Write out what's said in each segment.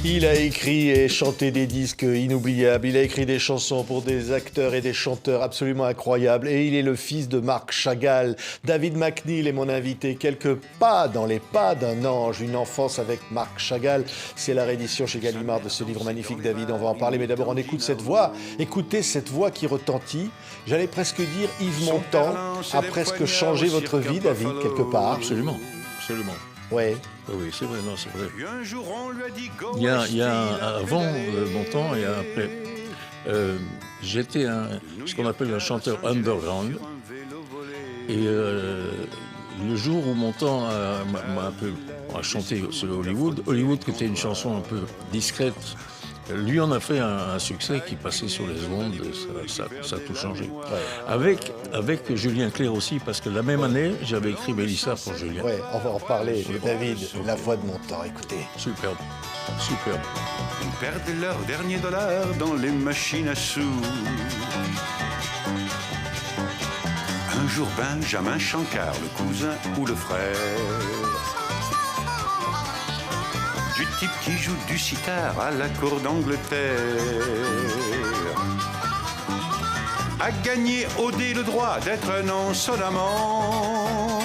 Il a écrit et chanté des disques inoubliables. Il a écrit des chansons pour des acteurs et des chanteurs absolument incroyables. Et il est le fils de Marc Chagall. David McNeil est mon invité. Quelques pas dans les pas d'un ange. Une enfance avec Marc Chagall. C'est la réédition chez Gallimard de ce livre magnifique, David. On va en parler. Mais d'abord, on écoute cette voix. Écoutez cette voix qui retentit. J'allais presque dire Yves Montand a presque changé votre vie, David, quelque part. Absolument, absolument. Ouais. Oui, c'est vrai, non, c'est vrai. Il y a avant mon temps et après. J'étais ce qu'on appelle un chanteur underground. Et le jour où mon temps m'a un peu chanté sur Hollywood, qui était une chanson un peu discrète, lui en a fait un succès qui passait sur les ondes, ça a tout changé. Ouais. Avec Julien Clerc aussi, parce que la même année, j'avais écrit Mélissa pour Julien. Ouais, on va en parler, David, la voix de mon temps, écoutez. Superbe, superbe. Ils perdent leur dernier dollar dans les machines à sous. Un jour, Benjamin Chancard, le cousin ou le frère du type qui joue du sitar à la cour d'Angleterre, a gagné au dé le droit d'être un an son amant.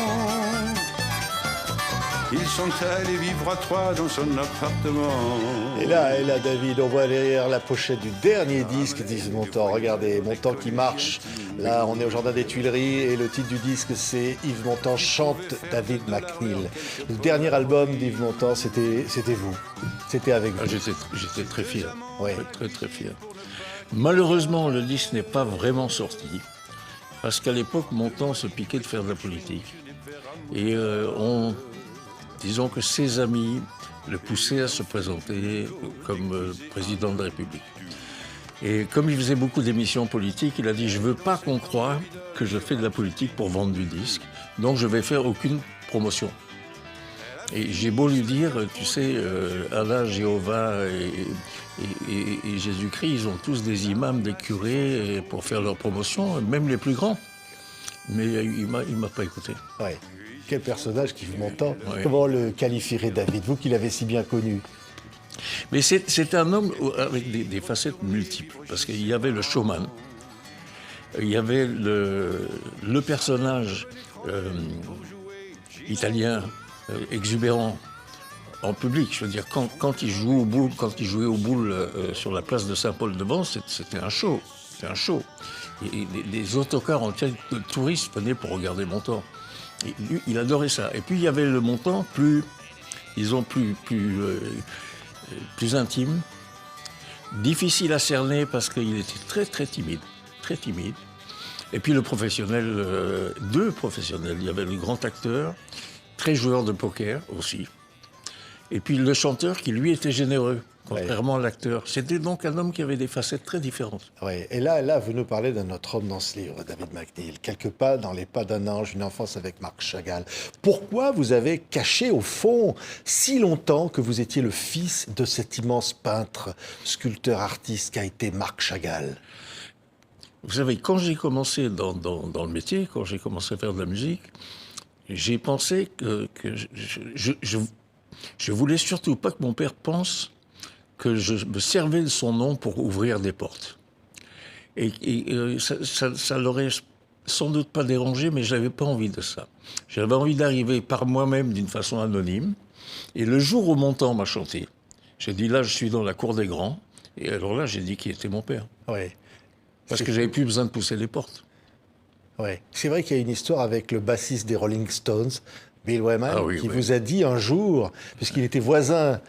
Ils sont allés vivre à trois dans son appartement. Et là, David, on voit derrière la pochette du dernier disque d'Yves Montand. Regardez, Montand qui marche. Là, on est au Jardin des Tuileries et le titre du disque, c'est Yves Montand chante David McNeil. Le dernier album d'Yves Montand, c'était vous. C'était avec vous. J'étais très fier. Ouais. Très, très fier. Malheureusement, le disque n'est pas vraiment sorti. Parce qu'à l'époque, Montand se piquait de faire de la politique. Et disons que ses amis le poussaient à se présenter comme président de la République. Et comme il faisait beaucoup d'émissions politiques, il a dit « Je ne veux pas qu'on croie que je fais de la politique pour vendre du disque, donc je ne vais faire aucune promotion. » Et j'ai beau lui dire, tu sais, Allah, Jéhovah et Jésus-Christ, ils ont tous des imams, des curés pour faire leur promotion, même les plus grands. Mais il m'a pas écouté. Ouais. Quel personnage qu'Yves Montand. Ouais. Comment le qualifierait David, vous qui l'avez si bien connu? Mais c'est un homme avec des facettes multiples, parce qu'il y avait le showman, il y avait le personnage italien exubérant en public. Je veux dire, quand il jouait au boule sur la place de Saint-Paul-de-Vence, c'était un show. C'était un show. Et les autocars entiers de touristes venaient pour regarder Montand. Et lui, il adorait ça. Et puis il y avait le Montand plus intime, difficile à cerner parce qu'il était très très timide, très timide. Et puis le professionnel, deux professionnels. Il y avait le grand acteur, très joueur de poker aussi. Et puis le chanteur qui lui était généreux, contrairement à l'acteur. C'était donc un homme qui avait des facettes très différentes. Oui, et là, vous nous parlez d'un autre homme dans ce livre, David McNeil. Quelque pas dans les pas d'un ange, une enfance avec Marc Chagall. Pourquoi vous avez caché au fond si longtemps que vous étiez le fils de cet immense peintre, sculpteur, artiste qu'a été Marc Chagall? Vous savez, quand j'ai commencé dans le métier, quand j'ai commencé à faire de la musique, j'ai pensé que je voulais surtout pas que mon père pense que je me servais de son nom pour ouvrir des portes. Et ça l'aurait sans doute pas dérangé, mais j'avais pas envie de ça. J'avais envie d'arriver par moi-même d'une façon anonyme. Et le jour où Montand m'a chanté, j'ai dit là, je suis dans la cour des grands. Et alors là, j'ai dit qui était mon père. Oui. Parce que j'avais plus besoin de pousser les portes. Oui. C'est vrai qu'il y a une histoire avec le bassiste des Rolling Stones, Bill Wyman, qui vous a dit un jour, puisqu'il était voisin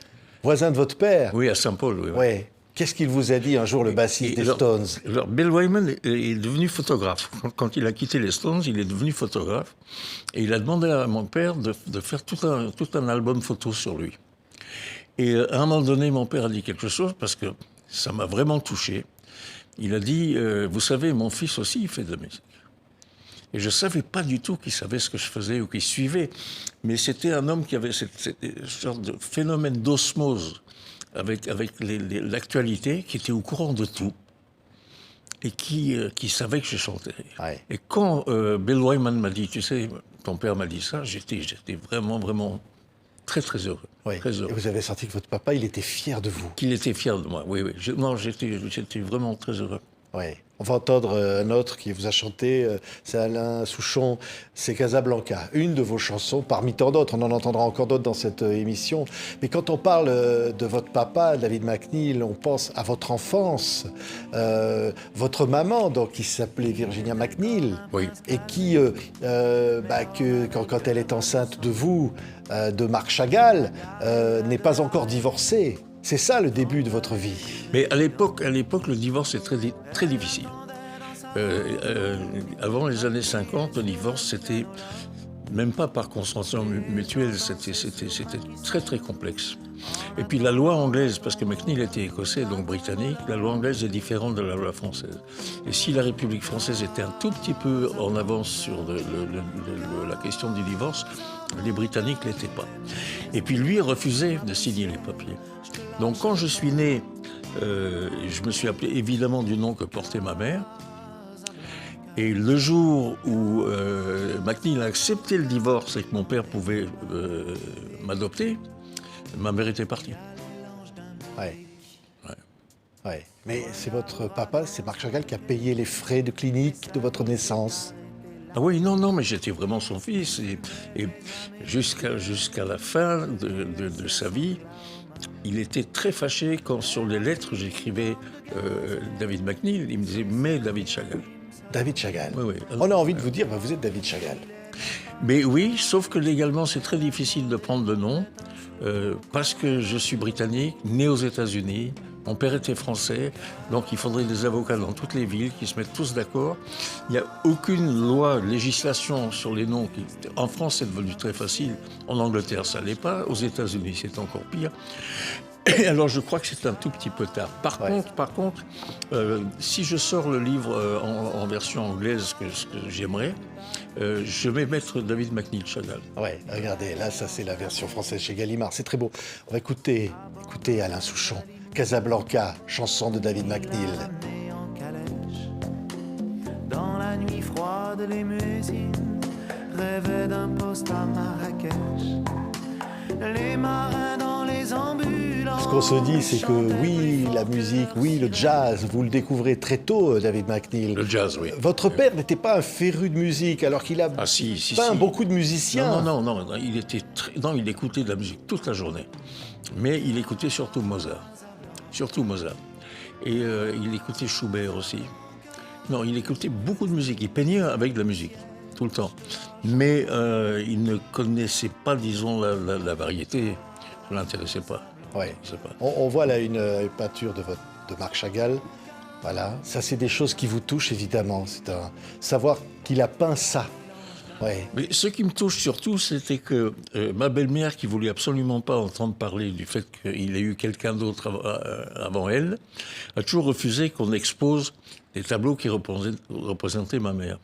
de votre père. Oui, à Saint-Paul, oui. Ouais. Qu'est-ce qu'il vous a dit un jour, le bassiste des Stones? Alors, Bill Wyman est devenu photographe. Quand il a quitté les Stones, il est devenu photographe. Et il a demandé à mon père de faire tout un album photo sur lui. Et à un moment donné, mon père a dit quelque chose, parce que ça m'a vraiment touché. Il a dit, vous savez, mon fils aussi, il fait de la musique. Et je ne savais pas du tout qu'il savait ce que je faisais ou qu'il suivait. Mais c'était un homme qui avait cette sorte de phénomène d'osmose avec l'actualité, qui était au courant de tout et qui savait que je chantais. Ouais. Et quand Bill Wyman m'a dit, tu sais, ton père m'a dit ça, j'étais vraiment, vraiment très, très heureux. Oui. Très heureux. Et vous avez senti que votre papa, il était fier de vous. Qu'il était fier de moi, oui. J'étais vraiment très heureux. Oui. On va entendre un autre qui vous a chanté, c'est Alain Souchon, c'est Casablanca. Une de vos chansons, parmi tant d'autres, on en entendra encore d'autres dans cette émission. Mais quand on parle de votre papa, David McNeil, on pense à votre enfance, votre maman, donc, qui s'appelait Virginia McNeil, Oui. et qui, quand elle est enceinte de vous, de Marc Chagall, n'est pas encore divorcée. C'est ça le début de votre vie. Mais à l'époque, le divorce est très, très difficile. Avant les années 50, le divorce, c'était même pas par consentement mutuel, c'était très très complexe. Et puis la loi anglaise, parce que McNeil était écossais, donc britannique, la loi anglaise est différente de la loi française. Et si la République française était un tout petit peu en avance sur la question du divorce, les Britanniques ne l'étaient pas. Et puis lui refusait de signer les papiers. Donc quand je suis né, je me suis appelé évidemment du nom que portait ma mère. Et le jour où McNeil a accepté le divorce et que mon père pouvait m'adopter, ma mère était partie. Ouais. Mais c'est votre papa, c'est Marc Chagall qui a payé les frais de clinique de votre naissance. Ah oui, non, mais j'étais vraiment son fils. Et jusqu'à la fin de sa vie, il était très fâché quand sur les lettres j'écrivais David McNeil, il me disait « mais David Chagall ». David Chagall. Oui. On a envie de vous dire, vous êtes David Chagall. Mais oui, sauf que légalement, c'est très difficile de prendre le nom, parce que je suis britannique, né aux États-Unis, mon père était français, donc il faudrait des avocats dans toutes les villes qui se mettent tous d'accord. Il n'y a aucune loi, législation sur les noms. En France, c'est devenu très facile. En Angleterre, ça ne l'est pas. Aux États-Unis, c'est encore pire. Et alors, je crois que c'est un tout petit peu tard. Par contre, si je sors le livre en version anglaise, ce que j'aimerais, je vais mettre David McNeil Chagall. Ouais, regardez, là, ça c'est la version française chez Gallimard, c'est très beau. On va écouter Alain Souchon, Casablanca, chanson de David McNeil. Dans la nuit froide, les musines rêvaient d'un poste à Marrakech. Les marins dans les ambulances. Ce qu'on se dit, c'est que oui, la musique, oui, le jazz, vous le découvrez très tôt, David McNeil. Le jazz, oui. Votre père n'était pas un féru de musique, alors qu'il a peint beaucoup de musiciens. Non, il écoutait de la musique toute la journée. Mais il écoutait surtout Mozart. Et il écoutait Schubert aussi. Non, il écoutait beaucoup de musique. Il peignait avec de la musique, tout le temps. Mais il ne connaissait pas, disons, la variété. Ça ne l'intéressait pas. Ouais. On voit là une peinture de Marc Chagall. Voilà. Ça, c'est des choses qui vous touchent, évidemment. C'est un savoir qu'il a peint ça. Ouais. Mais ce qui me touche surtout, c'était que ma belle-mère, qui voulait absolument pas entendre parler du fait qu'il ait eu quelqu'un d'autre avant elle, a toujours refusé qu'on expose des tableaux qui représentaient ma mère.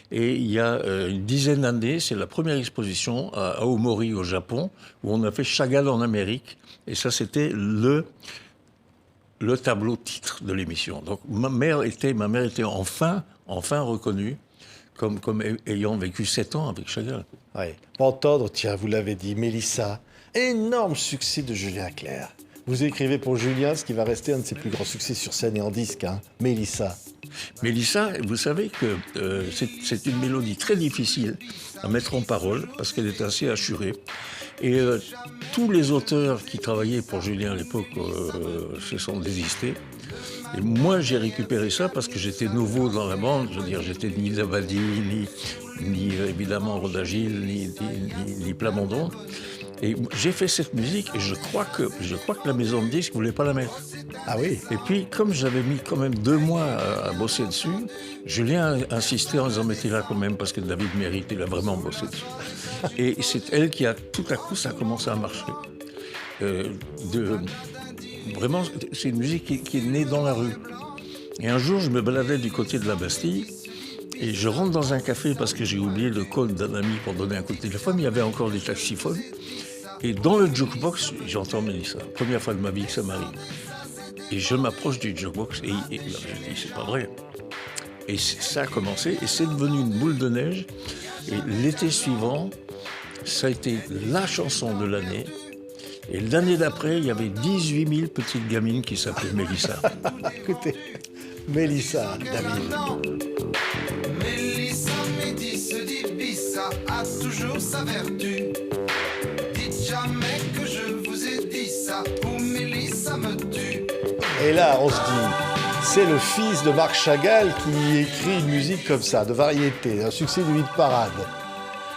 Et il y a une dizaine d'années, c'est la première exposition à Aomori au Japon, où on a fait Chagall en Amérique. Et ça, c'était le tableau titre de l'émission. Donc ma mère était enfin reconnue comme ayant vécu 7 ans avec Chagall. Ouais. Pour entendre, tiens, vous l'avez dit, Mélissa, énorme succès de Julien Clerc. Vous écrivez pour Julien ce qui va rester un de ses plus grands succès sur scène et en disque, hein, Mélissa. Mélissa, vous savez que c'est une mélodie très difficile à mettre en parole parce qu'elle est assez hachurée. Et tous les auteurs qui travaillaient pour Julien à l'époque se sont désistés. Et moi, j'ai récupéré ça parce que j'étais nouveau dans la bande. Je veux dire, j'étais ni Dabadi, ni évidemment Rodagil, ni Plamondon. Et j'ai fait cette musique et je crois que la maison de disques ne voulait pas la mettre. Ah oui. Et puis, comme j'avais mis quand même 2 mois à bosser dessus, Julien a insisté en disant « mettez-la quand même parce que David mérite, il a vraiment bossé dessus ». Et c'est elle qui a, tout à coup, ça a commencé à marcher. Vraiment, c'est une musique qui est née dans la rue. Et un jour, je me baladais du côté de la Bastille et je rentre dans un café parce que j'ai oublié le code d'un ami pour donner un coup de téléphone. Il y avait encore des taxiphones. Et dans le jukebox, j'entends Mélissa. Première fois de ma vie que ça m'arrive. Et je m'approche du jukebox et je dis, c'est pas vrai. Et ça a commencé et c'est devenu une boule de neige. Et l'été suivant, ça a été la chanson de l'année. Et l'année d'après, il y avait 18 000 petites gamines qui s'appelaient Mélissa. Écoutez, Mélissa, David. Mélissa médisse d'Ibissa a toujours sa vertu. Dites jamais que je vous ai dit ça, ou Mélissa me tue. Et là, on se dit, c'est le fils de Marc Chagall qui écrit une musique comme ça, de variété, un succès de hit parade.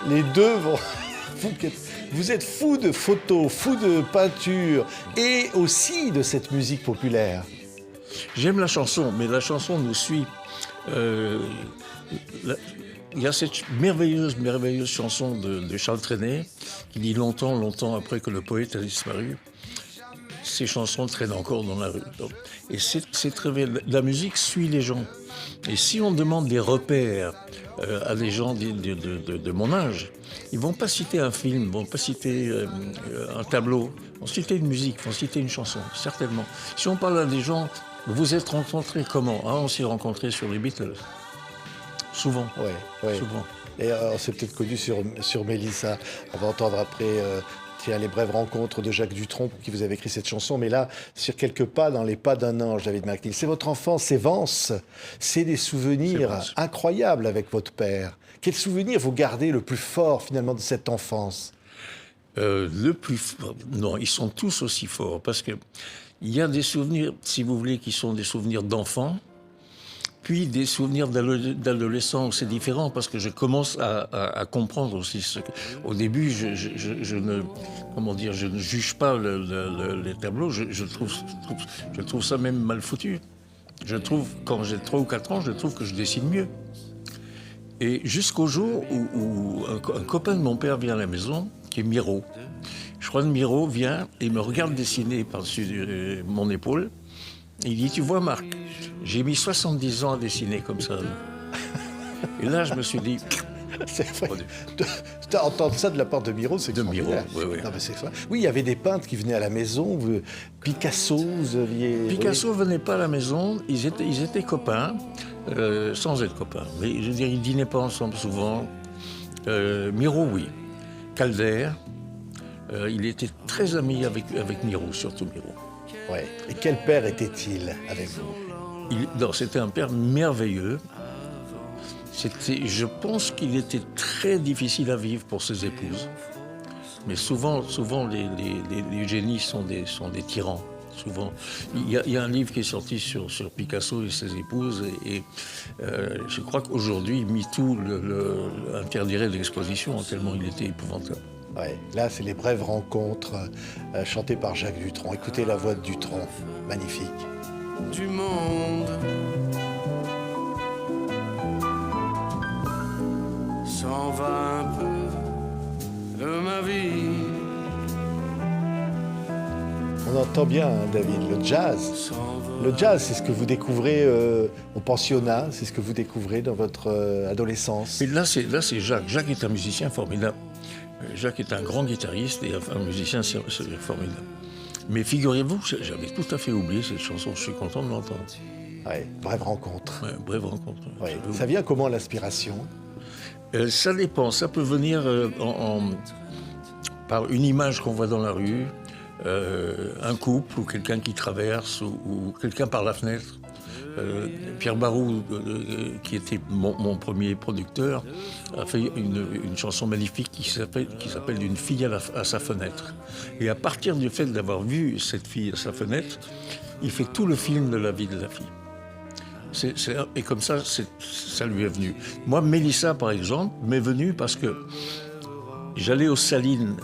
Les deux vont... Vous êtes fou de photos, fou de peinture et aussi de cette musique populaire. J'aime la chanson, mais la chanson nous suit. Il y a cette merveilleuse chanson de Charles Trenet qui dit longtemps après que le poète a disparu. Ces chansons traînent encore dans la rue. Et c'est très vrai. La musique suit les gens. Et si on demande des repères à des gens de mon âge, ils ne vont pas citer un film, ils ne vont pas citer un tableau, ils vont citer une musique, ils vont citer une chanson, certainement. Si on parle à des gens, vous êtes rencontrés comment? On s'est rencontrés sur les Beatles. Souvent. Oui. Souvent. Et on s'est peut-être connu sur Mélissa. On va entendre après les brèves rencontres de Jacques Dutronc pour qui vous avez écrit cette chanson. Mais là, sur quelques pas dans les pas d'un ange, David McNeil. C'est votre enfance, c'est Vence. C'est des souvenirs incroyables avec votre père. Quel souvenir vous gardez le plus fort finalement de cette enfance? Le plus fort? Non, ils sont tous aussi forts parce que il y a des souvenirs, si vous voulez, qui sont des souvenirs d'enfants. Puis des souvenirs d'adolescent où c'est différent parce que je commence à comprendre aussi. Au début, je ne juge pas les tableaux, je trouve ça même mal foutu. Je trouve, quand j'ai 3 ou 4 ans, je trouve que je dessine mieux. Et jusqu'au jour où un copain de mon père vient à la maison, qui est Miro. Je crois que Miro vient et me regarde dessiner par-dessus mon épaule. Il dit, tu vois Marc, j'ai mis 70 ans à dessiner comme ça. Et là, je me suis dit... C'est vrai. Entendre ça de la part de Miro, c'est extraordinaire. De Miro, oui. Non, mais c'est vrai. Oui, il y avait des peintres qui venaient à la maison. Picasso, vous aviez... Picasso venait pas à la maison, ils étaient copains, sans être copains. Mais je veux dire, ils dînaient pas ensemble souvent. Miro, oui. Calder, il était très ami avec Miro, surtout Miro. Ouais. Et quel père était-il avec vous? C'était un père merveilleux. Je pense qu'il était très difficile à vivre pour ses épouses. Mais souvent les génies sont des tyrans. Souvent. Il y a un livre qui est sorti sur Picasso et ses épouses. Et je crois qu'aujourd'hui, MeToo interdirait l'exposition, tellement il était épouvantable. Ouais, là, c'est les brèves rencontres chantées par Jacques Dutronc. Écoutez la voix de Dutronc, magnifique. Du monde s'en va un peu de ma vie. On entend bien, hein, David, le jazz. Le jazz, c'est ce que vous découvrez au pensionnat, c'est ce que vous découvrez dans votre adolescence. Et là, c'est Jacques. Jacques est un musicien formidable. Jacques est un grand guitariste et un musicien formidable. Mais figurez-vous, j'avais tout à fait oublié cette chanson, je suis content de l'entendre. Ouais, brève rencontre. Ouais, brève rencontre. Ouais. Ça vient comment l'inspiration? Ça dépend, ça peut venir par une image qu'on voit dans la rue, un couple ou quelqu'un qui traverse ou quelqu'un par la fenêtre. Pierre Barou, qui était mon premier producteur, a fait une chanson magnifique qui s'appelle D'une fille à sa fenêtre. Et à partir du fait d'avoir vu cette fille à sa fenêtre, il fait tout le film de la vie de la fille. Et comme ça, ça lui est venu. Moi, Mélissa, par exemple, m'est venue parce que j'allais aux Salines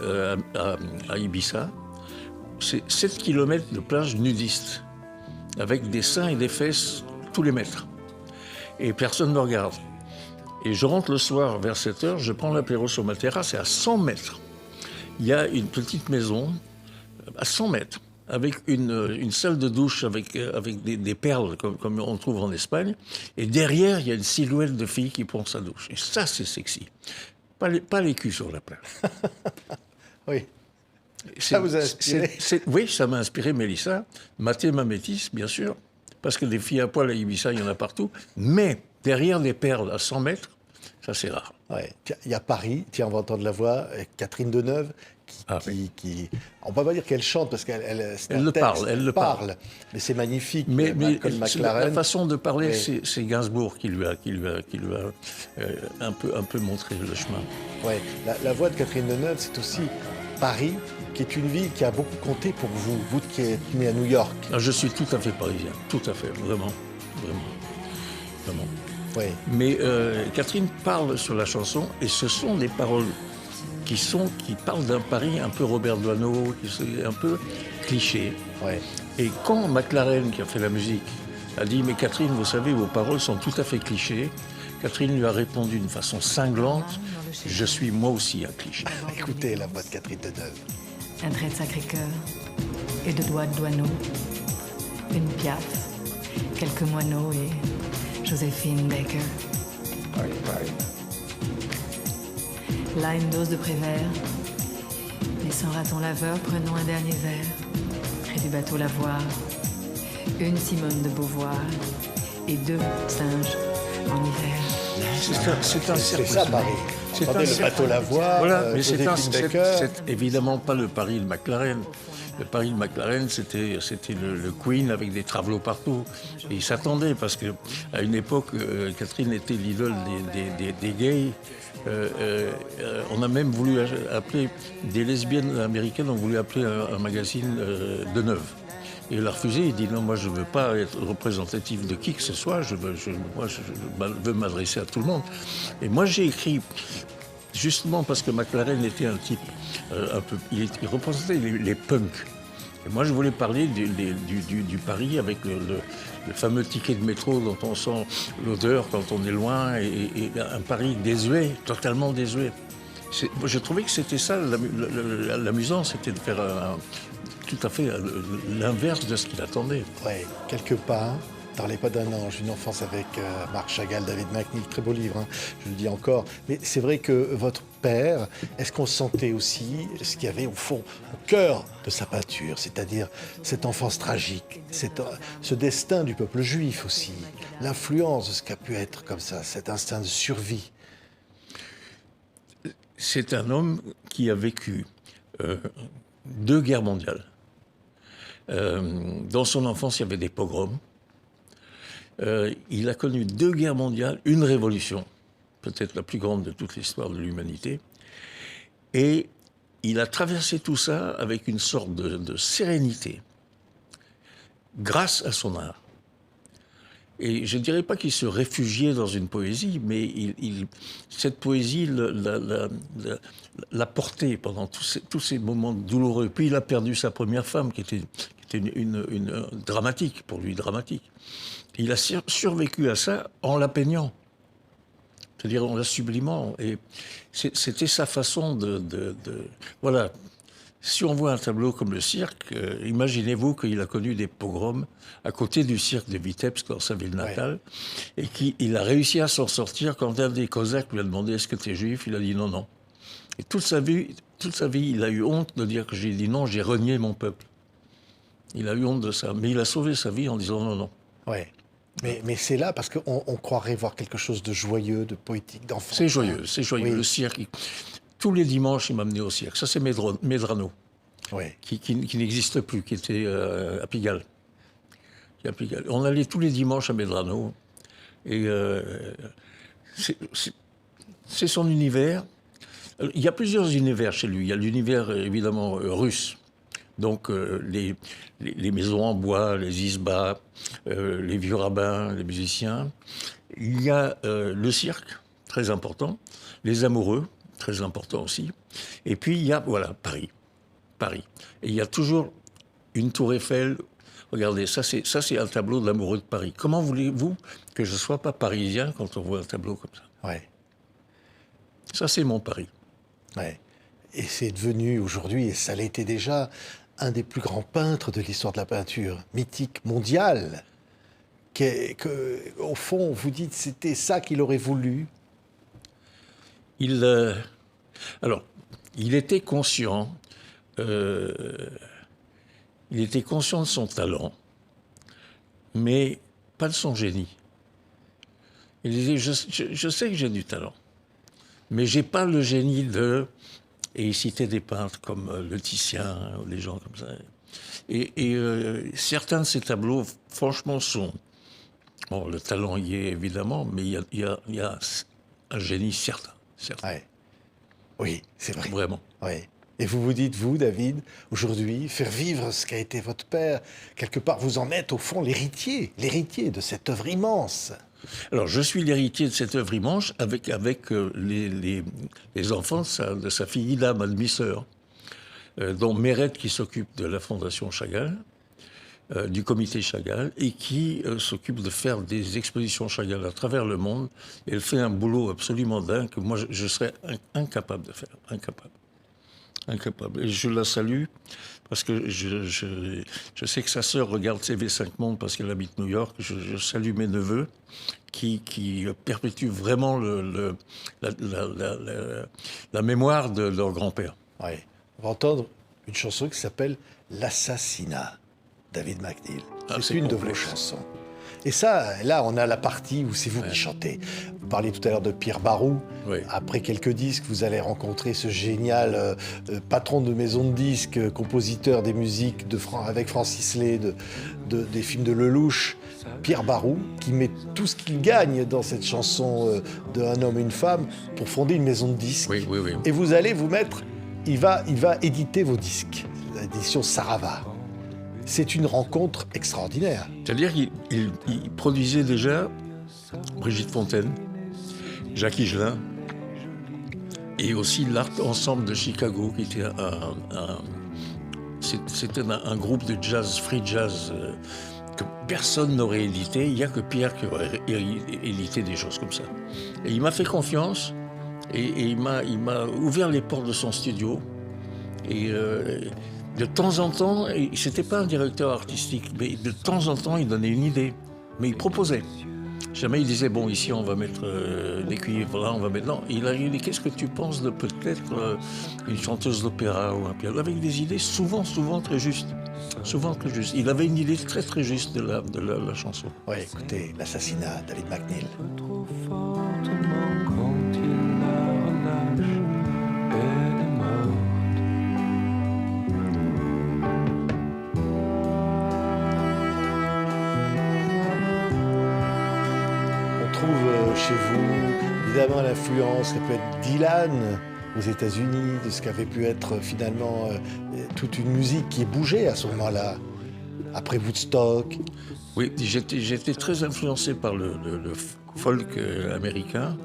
à Ibiza. C'est 7 kilomètres de plage nudiste, avec des seins et des fesses tous les mètres. Et personne ne me regarde. Et je rentre le soir vers 7 heures, je prends l'apéro sur ma terrasse, et à 100 mètres, il y a une petite maison, à 100 mètres, avec une salle de douche avec des perles, comme on trouve en Espagne. Et derrière, il y a une silhouette de fille qui prend sa douche. Et ça, c'est sexy. Pas les culs sur la plage. Oui. Ça vous a inspiré? Oui, ça m'a inspiré Mélissa. Mathé, ma métisse, bien sûr, parce que des filles à poil à Ibiza, il y en a partout. Mais derrière des perles à 100 mètres, ça c'est rare. Ouais. Tiens, il y a Paris, tiens, on va entendre la voix, Catherine Deneuve, qui... On ne peut pas dire qu'elle chante, parce c'est un Elle le texte, parle, elle le parle. Mais c'est magnifique. Mais Malcolm McLaren. la façon de parler, Oui. c'est Gainsbourg qui lui a un peu montré le chemin. Ouais. La voix de Catherine Deneuve, c'est aussi Paris, qui est une ville qui a beaucoup compté pour vous, vous qui êtes né à New York. Alors, je suis tout à fait parisien, tout à fait, vraiment. Ouais. Mais Catherine parle sur la chanson, et ce sont des paroles qui parlent d'un Paris un peu Robert Doisneau, un peu cliché. Ouais. Et quand McLaren, qui a fait la musique, a dit « Mais Catherine, vous savez, vos paroles sont tout à fait clichés », Catherine lui a répondu d'une façon cinglante « Je suis moi aussi un cliché ». Écoutez la voix de Catherine Deneuve. Un trait de Sacré-Cœur et de doigts de Doisneau, une Piaf, quelques moineaux et Joséphine Baker. Là, une dose de Prévert, et sans raton laveur, prenons un dernier verre, près du bateau Lavoir, une Simone de Beauvoir et 2 singes en hiver. C'est ça, Paris. Entendez le bateau Lavoir, Voilà, mais Joséphine Baker. c'est évidemment pas le Paris de McLaren. Le Paris de McLaren, c'était le Queen avec des travelots partout. Et il s'attendait parce que à une époque, Catherine était l'idole des gays. On a même voulu appeler des lesbiennes américaines, on voulu appeler un magazine Deneuve. Et il a refusé, il dit non, moi je ne veux pas être représentatif de qui que ce soit, je veux m'adresser à tout le monde. Et moi j'ai écrit, justement parce que McLaren était un type un peu, il représentait les punks. Et moi je voulais parler du Paris avec le fameux ticket de métro dont on sent l'odeur quand on est loin, et un Paris désuet, totalement désuet. Je trouvais que c'était ça, l'amusant, c'était de faire tout à fait l'inverse de ce qu'il attendait. Ouais, quelque part, dans Les Pas d'un ange, une enfance avec Marc Chagall, David McNeil, très beau livre, hein, je le dis encore. Mais c'est vrai que votre père, est-ce qu'on sentait aussi ce qu'il y avait au fond, au cœur de sa peinture, c'est-à-dire cette enfance tragique, ce destin du peuple juif aussi, l'influence de ce qu'a pu être comme ça, cet instinct de survie? C'est un homme qui a vécu 2 guerres mondiales. Dans son enfance, il y avait des pogroms. Il a connu 2 guerres mondiales, une révolution, peut-être la plus grande de toute l'histoire de l'humanité. Et il a traversé tout ça avec une sorte de sérénité, grâce à son art. Et je ne dirais pas qu'il se réfugiait dans une poésie, mais cette poésie l'a porté pendant tous ces moments douloureux. Puis il a perdu sa première femme, qui était une dramatique, pour lui, dramatique. Et il a survécu à ça en la peignant, c'est-à-dire en la sublimant. Et c'était sa façon voilà. Si on voit un tableau comme le cirque, imaginez-vous qu'il a connu des pogroms à côté du cirque de Vitebsk, dans sa ville natale, et qu'il a réussi à s'en sortir quand un des Cosaques lui a demandé « Est-ce que tu es juif ?» Il a dit « Non, non ». Et toute sa vie, il a eu honte de dire que j'ai dit « Non, j'ai renié mon peuple ». Il a eu honte de ça, mais il a sauvé sa vie en disant « Non, non ». Ouais. Mais c'est là parce qu'on croirait voir quelque chose de joyeux, de poétique, d'enfant. C'est joyeux, c'est joyeux. Oui. Le cirque... Tous les dimanches, il m'amenait au cirque. Ça, c'est Medrano, qui n'existe plus, qui était à Pigalle. On allait tous les dimanches à Medrano. Et c'est son univers. Il y a plusieurs univers chez lui. Il y a l'univers, évidemment, russe. Donc, les maisons en bois, les isbas, les vieux rabbins, les musiciens. Il y a le cirque, très important. Les amoureux, très important aussi. Et puis, il y a, voilà, Paris. Et il y a toujours une tour Eiffel. Regardez, ça c'est un tableau de l'amoureux de Paris. Comment voulez-vous que je ne sois pas parisien quand on voit un tableau comme ça? Ouais. Ça, c'est mon Paris. Ouais. Et c'est devenu aujourd'hui, et ça l'était déjà, un des plus grands peintres de l'histoire de la peinture, mythique, mondial. Au fond, vous dites, c'était ça qu'il aurait voulu. Alors, il était conscient de son talent, mais pas de son génie. Il disait, je sais que j'ai du talent, Mais j'ai pas le génie de... Et il citait des peintres comme le Titien, ou des gens comme ça. Et certains de ces tableaux, franchement, sont... Bon, le talent y est évidemment, mais il y a un génie certain. Ouais. Oui, c'est vrai. Vraiment. Ouais. Et vous vous dites, vous, David, aujourd'hui, faire vivre ce qu'a été votre père, quelque part, vous en êtes au fond l'héritier de cette œuvre immense. Alors, je suis l'héritier de cette œuvre immense avec les enfants de sa fille Ida, ma demi-sœur, dont Mérette qui s'occupe de la Fondation Chagall, du comité Chagall, et qui s'occupe de faire des expositions Chagall à travers le monde. Et elle fait un boulot absolument dingue que moi, je serais incapable de faire. Incapable. Et je la salue parce que je sais que sa sœur regarde TV5 Monde parce qu'elle habite New York. Je salue mes neveux qui perpétuent vraiment la mémoire de leur grand-père. Oui. On va entendre une chanson qui s'appelle « L'assassinat », David McNeil. C'est une de vos chansons. Et ça, là, on a la partie où c'est vous qui chantez. Vous parliez tout à l'heure de Pierre Barou. Oui. Après quelques disques, vous allez rencontrer ce génial patron de maison de disques, compositeur des musiques avec Francis Lay, des films de Lelouch, Pierre Barou, qui met tout ce qu'il gagne dans cette chanson de Un homme, une femme pour fonder une maison de disques. Oui. Et vous allez vous mettre... Il va éditer vos disques, l'édition Sarava. C'est une rencontre extraordinaire. C'est-à-dire qu'il produisait déjà Brigitte Fontaine, Jacques Higelin, et aussi l'Art Ensemble de Chicago, qui était un groupe de jazz, free jazz, que personne n'aurait édité. Il n'y a que Pierre qui aurait édité des choses comme ça. Et il m'a fait confiance, et il m'a ouvert les portes de son studio. Et de temps en temps, c'était pas un directeur artistique, mais de temps en temps, il donnait une idée. Mais il proposait. Jamais il disait, bon, ici, on va mettre des cuivres, là, on va mettre... Non, il a dit, qu'est-ce que tu penses de peut-être une chanteuse d'opéra ou un piano, avec des idées souvent très justes. Souvent très justes. Il avait une idée très, très juste de la chanson. Oui, écoutez, L'assassinat, David McNeil. Trop fortement quand il la relâche, elle est morte. On trouve chez vous, évidemment, l'influence, ça peut être Dylan aux États-Unis, de ce qu'avait pu être finalement toute une musique qui bougeait à ce moment-là, après Woodstock. Oui, j'étais très influencé par le folk américain,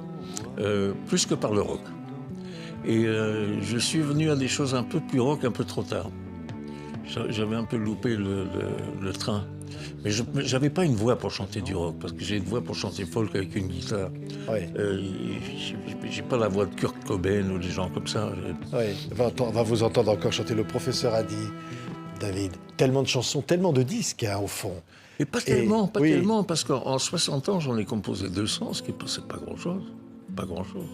plus que par le rock. Et je suis venu à des choses un peu plus rock, un peu trop tard. J'avais un peu loupé le train. Mais je n'avais pas une voix pour chanter du rock, parce que j'ai une voix pour chanter folk avec une guitare. Oui. J'ai pas la voix de Kurt Cobain ou des gens comme ça. Oui, on va vous entendre encore chanter. Le professeur a dit, David, tellement de chansons, tellement de disques, hein, au fond. Et pas tellement, parce qu'en 60 ans, j'en ai composé 200, ce qui n'est pas grand-chose. Pas grand-chose.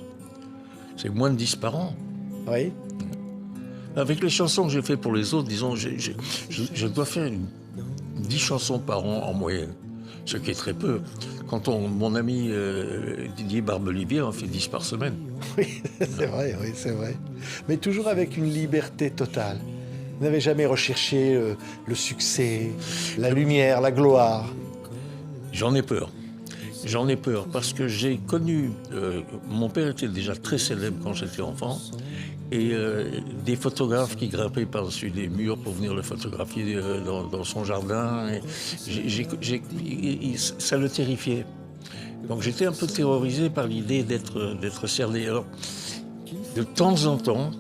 C'est moins de 10 par an. Oui. Avec les chansons que j'ai faites pour les autres, disons, je dois faire 10 chansons par an en moyenne, ce qui est très peu. Quand mon ami Didier Barbelivier en fait 10 par semaine. Oui, c'est vrai. Mais toujours avec une liberté totale. Vous n'avez jamais recherché le succès, la lumière, la gloire. J'en ai peur. Parce que j'ai connu... mon père était déjà très célèbre quand j'étais enfant. Et des photographes qui grimpaient par-dessus des murs pour venir le photographier dans son jardin. Et ça le terrifiait. Donc j'étais un peu terrorisé par l'idée d'être cerné. Alors, de temps en temps,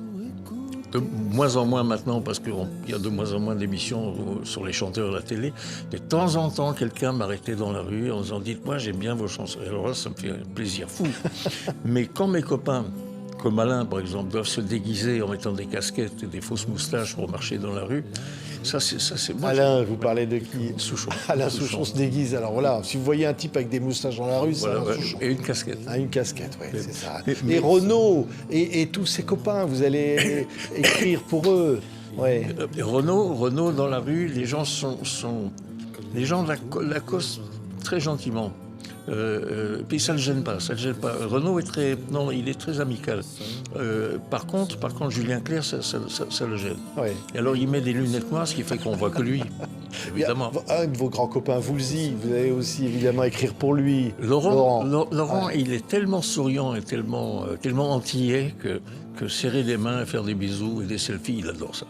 de moins en moins maintenant, parce qu'il y a de moins en moins d'émissions sur les chanteurs à la télé, de temps en temps, quelqu'un m'arrêtait dans la rue en disant « Dites-moi, j'aime bien vos chansons ». Alors là, ça me fait un plaisir fou. Mais quand mes copains, comme Alain, par exemple, doivent se déguiser en mettant des casquettes et des fausses moustaches pour marcher dans la rue, ça c'est moi. Alain, vous parlez de qui? Souchon. Alain Souchon se déguise. Alors voilà, si vous voyez un type avec des moustaches dans la rue, c'est Alain Souchon. Et une casquette. Ah, une casquette, oui, c'est ça. Et Renaud et tous ses copains, vous allez écrire pour eux. Ouais. Renaud, dans la rue, les gens l'accostent très gentiment. Puis ça ne le gêne pas, ça le gêne pas. Renaud il est très amical. Par contre, Julien Clerc, ça le gêne. Oui. Et alors il met des lunettes noires, ce qui fait qu'on voit que lui, évidemment. Un de vos grands copains, Woolsey, vous allez aussi évidemment écrire pour lui. Laurent, il est tellement souriant et tellement antillais que serrer des mains, faire des bisous et des selfies, il adore ça.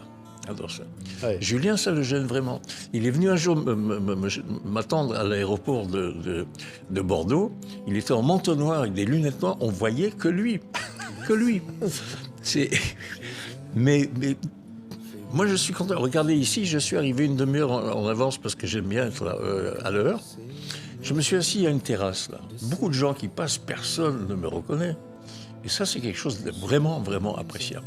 Ouais. Julien, ça le gêne vraiment. Il est venu un jour m'attendre à l'aéroport de Bordeaux. Il était en manteau noir avec des lunettes noires. On voyait que lui. Mais moi, je suis content. Regardez ici, je suis arrivé une demi-heure en avance parce que j'aime bien être là, à l'heure. Je me suis assis à une terrasse, là. Beaucoup de gens qui passent, personne ne me reconnaît. Et ça, c'est quelque chose de vraiment, vraiment appréciable.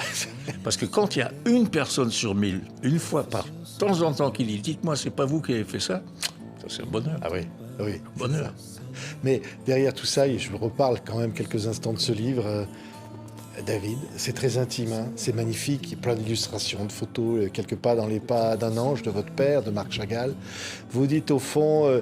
Parce que quand il y a une personne sur 1000, une fois par temps en temps, qui dit « Dites-moi, c'est pas vous qui avez fait ça », ça, c'est un bonheur. Ah oui. Bonheur. Mais derrière tout ça, et je reparle quand même quelques instants de ce livre, David, c'est très intime, hein, c'est magnifique, il y a plein d'illustrations, de photos, quelque part dans les pas d'un ange de votre père, de Marc Chagall. Vous dites au fond,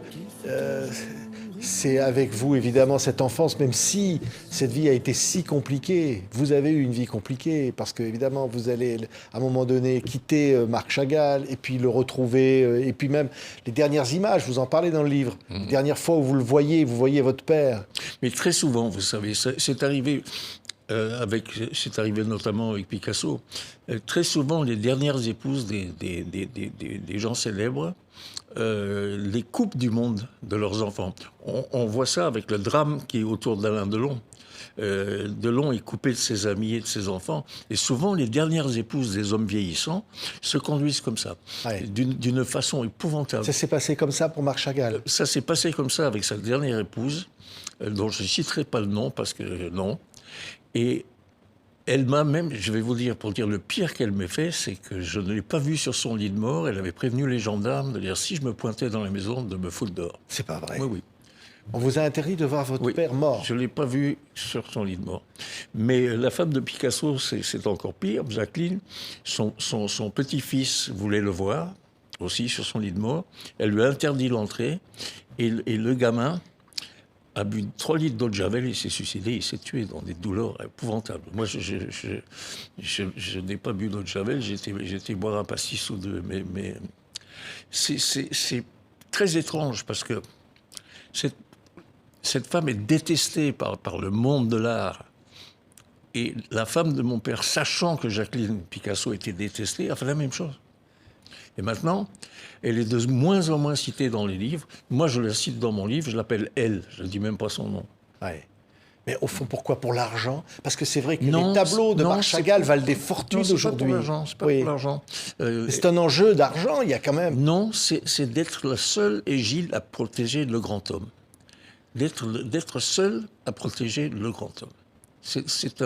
c'est avec vous évidemment cette enfance, même si cette vie a été si compliquée, vous avez eu une vie compliquée, parce que évidemment vous allez à un moment donné quitter Marc Chagall, et puis le retrouver, et puis même les dernières images, vous en parlez dans le livre, les dernières fois où vous voyez votre père. Mais très souvent, vous savez, c'est arrivé... c'est arrivé notamment avec Picasso. Très souvent, les dernières épouses des gens célèbres les coupent du monde de leurs enfants. On voit ça avec le drame qui est autour d'Alain Delon. Delon est coupé de ses amis et de ses enfants. Et souvent, les dernières épouses des hommes vieillissants se conduisent comme ça, Ouais. d'une façon épouvantable. Ça s'est passé comme ça pour Marc Chagall. Ça s'est passé comme ça avec sa dernière épouse, dont je ne citerai pas le nom parce que non. Et elle m'a même, je vais vous dire, pour dire le pire qu'elle m'ait fait, c'est que je ne l'ai pas vue sur son lit de mort. Elle avait prévenu les gendarmes de dire si je me pointais dans la maison, de me foutre dehors. C'est pas vrai. Oui. On vous a interdit de voir votre Oui. père mort. Je ne l'ai pas vue sur son lit de mort. Mais la femme de Picasso, c'est encore pire. Jacqueline, son petit-fils voulait le voir, aussi sur son lit de mort. Elle lui a interdit l'entrée. Et le gamin a bu 3 litres d'eau de Javel, il s'est suicidé, il s'est tué dans des douleurs épouvantables. Moi, je n'ai pas bu d'eau de Javel, j'ai été boire un pastis ou deux. Mais c'est très étrange parce que cette femme est détestée par le monde de l'art. Et la femme de mon père, sachant que Jacqueline Picasso était détestée, a fait la même chose. Et maintenant, elle est de moins en moins citée dans les livres. Moi, je la cite dans mon livre, je l'appelle elle, je ne dis même pas son nom. Ouais. Mais au fond, pourquoi? Pour l'argent? Parce que c'est vrai que les tableaux de Marc Chagall valent des fortunes aujourd'hui. C'est pas pour l'argent. C'est un enjeu d'argent, il y a quand même... Non, c'est d'être la seule égide à protéger le grand homme. D'être seul à protéger le grand homme. C'est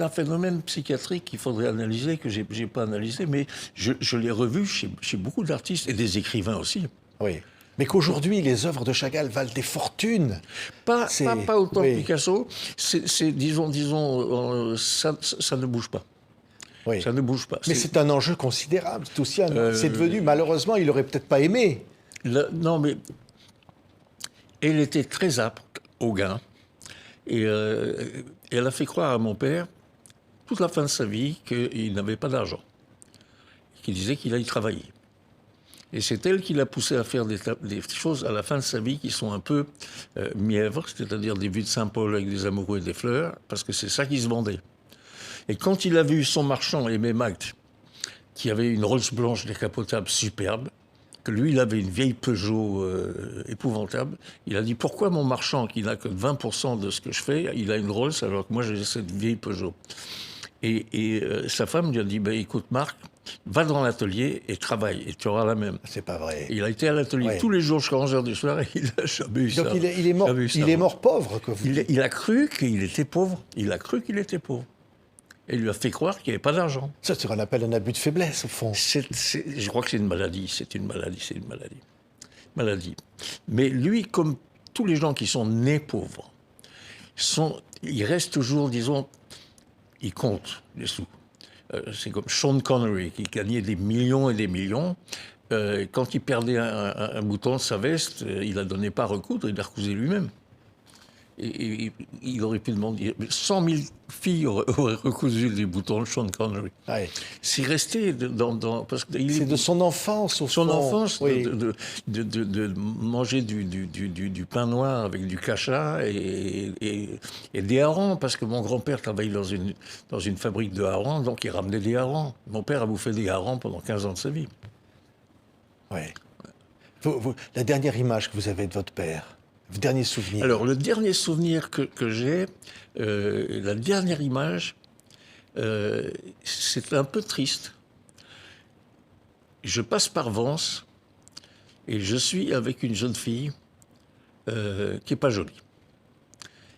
un phénomène psychiatrique qu'il faudrait analyser, que j'ai pas analysé, mais je l'ai revu chez beaucoup d'artistes et des écrivains aussi. Oui. Mais qu'aujourd'hui, les œuvres de Chagall valent des fortunes. Pas autant que Picasso. Disons, ça ne bouge pas. Oui. Ça ne bouge pas. Mais c'est un enjeu considérable. C'est aussi c'est devenu, malheureusement, il n'aurait peut-être pas aimé. Non, mais elle était très âpre au gain. Et elle a fait croire à mon père, toute la fin de sa vie, qu'il n'avait pas d'argent. Qu'il disait qu'il allait travailler. Et c'est elle qui l'a poussé à faire des choses à la fin de sa vie qui sont un peu mièvres, c'est-à-dire des vues de Saint-Paul avec des amoureux et des fleurs, parce que c'est ça qui se vendait. Et quand il a vu son marchand, Aimé Magde, qui avait une Rolls blanche décapotable superbe, que lui, il avait une vieille Peugeot épouvantable, il a dit « Pourquoi mon marchand, qui n'a que 20% de ce que je fais, il a une Rolls alors que moi, j'ai cette vieille Peugeot ?» Et sa femme lui a dit « Écoute, Marc, va dans l'atelier et travaille, et tu auras la même. » C'est pas vrai. Il a été à l'atelier tous les jours jusqu'à 11h du soir et il n'a jamais eu ça. Donc il est mort pauvre, quoi. Il a cru qu'il était pauvre. Il a cru qu'il était pauvre. Et il lui a fait croire qu'il n'y avait pas d'argent. Ça, c'est ce qu'on appelle un abus de faiblesse, au fond. Je crois que c'est une maladie. C'est une maladie. Mais lui, comme tous les gens qui sont nés pauvres, il reste toujours, disons, il compte les sous. C'est comme Sean Connery, qui gagnait des millions et des millions. quand il perdait un bouton de sa veste, il la donnait pas à recoudre, il la recousait lui-même. Et il aurait pu demander... 100 000 filles auraient recousu les boutons de Sean Connery. Ouais. C'est resté parce que C'est de son enfance, au son fond. enfance, Oui. de manger du pain noir avec du cacha et des harengs, parce que mon grand-père travaillait dans une fabrique de harengs, donc il ramenait des harengs. Mon père a bouffé des harengs pendant 15 ans de sa vie. Ouais. La dernière image que vous avez de votre père, le dernier souvenir. Alors, le dernier souvenir que j'ai, la dernière image, c'est un peu triste. Je passe par Vence et je suis avec une jeune fille qui n'est pas jolie.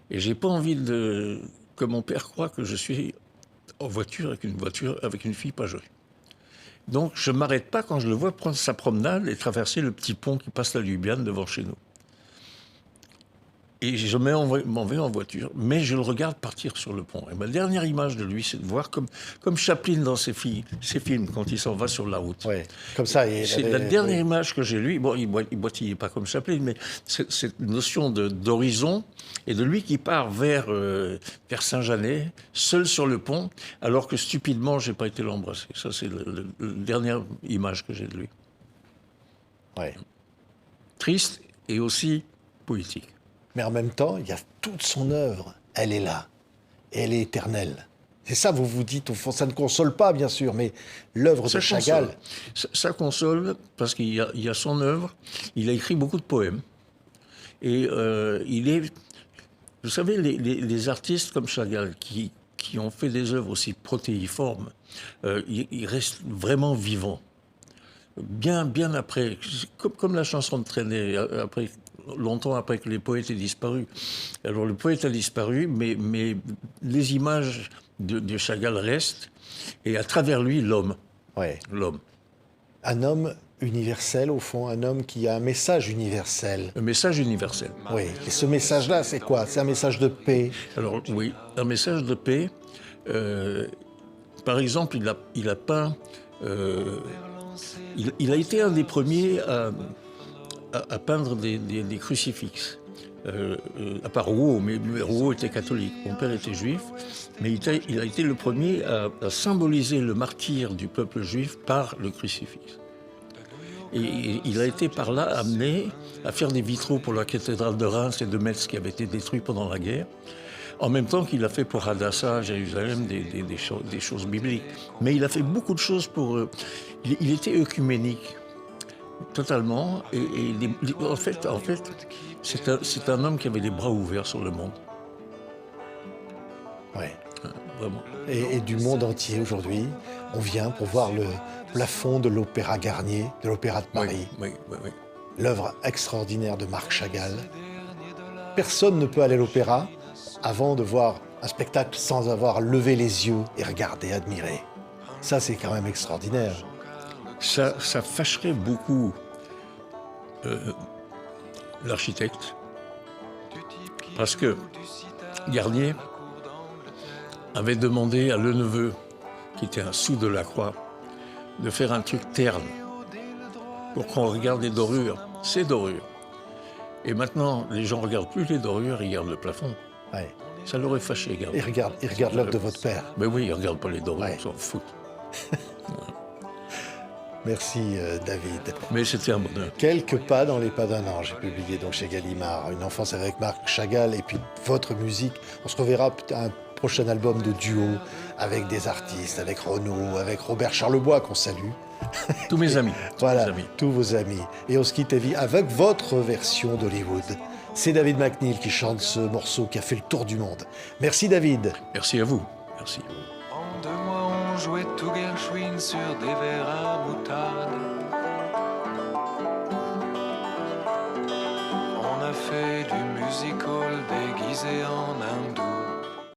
Et j'ai pas envie que mon père croie que je suis en voiture avec une fille pas jolie. Donc, je ne m'arrête pas quand je le vois prendre sa promenade et traverser le petit pont qui passe la Lubiane devant chez nous. Et je m'en vais en voiture, mais je le regarde partir sur le pont. Et ma dernière image de lui, c'est de voir comme Chaplin dans ses films, quand il s'en va sur la route. Ouais. Comme ça. C'est la dernière image que j'ai lui. Bon, il boitille pas comme Chaplin, mais cette notion d'horizon et de lui qui part vers Saint-Janet, seul sur le pont, alors que stupidement, j'ai pas été l'embrasser. Ça, c'est la dernière image que j'ai de lui. Ouais. Triste et aussi poétique. Mais en même temps, il y a toute son œuvre. Elle est là. Et elle est éternelle. C'est ça, vous vous dites, au fond, ça ne console pas, bien sûr, mais l'œuvre de Chagall... Ça console, parce qu'il y a son œuvre. Il a écrit beaucoup de poèmes. Et il est... Vous savez, les artistes comme Chagall, qui ont fait des œuvres aussi protéiformes, ils restent vraiment vivants. Bien après, comme la chanson de Trenet, longtemps après que les poètes aient disparu. Alors le poète a disparu, mais les images de Chagall restent, et à travers lui, l'homme. Ouais. L'homme. Un homme universel, au fond, un homme qui a un message universel. Un message universel. Oui, et ce message-là, c'est quoi? C'est un message de paix. Alors oui, un message de paix. Par exemple, il a peint... il a été un des premiers à peindre des crucifixes. À part Rouault, mais Rouault était catholique. Mon père était juif, mais il a été le premier à symboliser le martyre du peuple juif par le crucifix. Et il a été par là amené à faire des vitraux pour la cathédrale de Reims et de Metz qui avaient été détruits pendant la guerre, en même temps qu'il a fait pour Hadassah, Jérusalem, des choses bibliques. Mais il a fait beaucoup de choses pour... il était œcuménique. Totalement. En fait, c'est un homme qui avait les bras ouverts sur le monde. Ouais. Vraiment. Et du monde entier, aujourd'hui, on vient pour voir le plafond de l'Opéra Garnier, de l'Opéra de Paris. Oui. L'œuvre extraordinaire de Marc Chagall. Personne ne peut aller à l'opéra avant de voir un spectacle sans avoir levé les yeux et regardé, admiré. Ça, c'est quand même extraordinaire. Ça fâcherait beaucoup l'architecte, parce que Garnier avait demandé à Leneveu, qui était un sous de la Croix, de faire un truc terne pour qu'on regarde les dorures, ces dorures. Et maintenant, les gens ne regardent plus les dorures, ils regardent le plafond. Ouais. Ça l'aurait fâché, Garnier. Il regarde l'œuvre de votre père. Mais oui, ils ne regardent pas les dorures, Ouais. ils s'en foutent. Merci David. Mais c'était un bonheur. Quelques pas dans les pas d'un ange, j'ai publié donc chez Gallimard. Une enfance avec Marc Chagall et puis votre musique. On se reverra peut-être un prochain album de duo avec des artistes, avec Renaud, avec Robert Charlebois qu'on salue. Tous mes amis. Voilà, Tous mes amis. tous vos amis. Et on se quitte avec votre version d'Hollywood. C'est David McNeil qui chante ce morceau qui a fait le tour du monde. Merci David. Merci à vous. Merci. En 2 mois, on jouait tout Gershwin sur des verres à moutarde. On a fait du music hall déguisé en hindou.